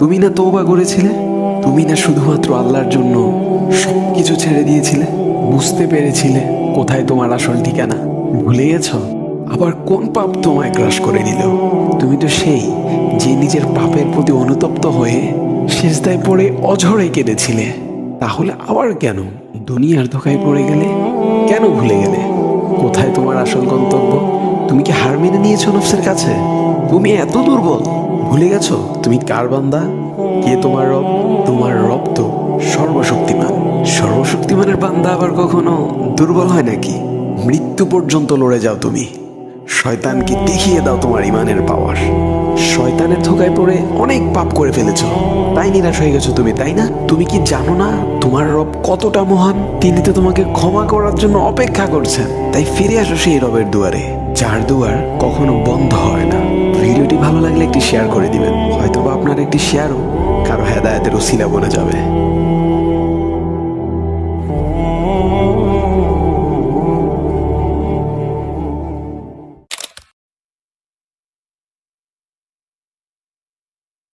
তুমি না তওবা করেছিলে? তুমি না শুধুমাত্র আল্লাহর জন্য সবকিছু ছেড়ে দিয়েছিলে? বুঝতে পেরেছিলে কোথায় তোমার আসল ঠিকানা? ভুলে গেছো? আবার কোন পাপ তোমায় গ্রাস করে নিল? তুমি তো সেই যে নিজের পাপের প্রতি অনুতপ্ত হয়ে সিজদায় পড়ে অঝরে কেঁদেছিলে। তাহলে আবার কেন দুনিয়ার ধোঁকায় পড়ে গেলে? কেন ভুলে গেলে কোথায় তোমার আসল গন্তব্য? তুমি কি হার মেনে নিয়েছো নফসের কাছে? তুমি এত দুর্বল, ভুলে গেছো তুমি কার বান্দা? কে তোমার রব? তোমার রব তো সর্বশক্তিমান। সর্বশক্তিমানের বান্দা আবার কখনো দুর্বল হয় নাকি? মৃত্যু পর্যন্ত লড়ে যাও তুমি। শয়তানকে দেখিয়ে দাও তোমার ইমানের পাওয়ার। শয়তানের ধোঁকায় পড়ে অনেক পাপ করে ফেলেছো, তাই নিরাশ হয়ে গেছো তুমি, তাই না? তুমি কি জানো না তোমার রব কতটা মহান? তিনি তো তোমাকে ক্ষমা করার জন্য অপেক্ষা করছেন। তাই ফিরে আসো সেই রবের দুয়ারে, যার দুয়ার কখনো বন্ধ হয় না। ভিডিওটি ভালো লাগলে একটি শেয়ার করে দিবেন, হয়তোবা আপনার একটি শেয়ারও কারো হেদায়েতের উসিলা বনে যাবে।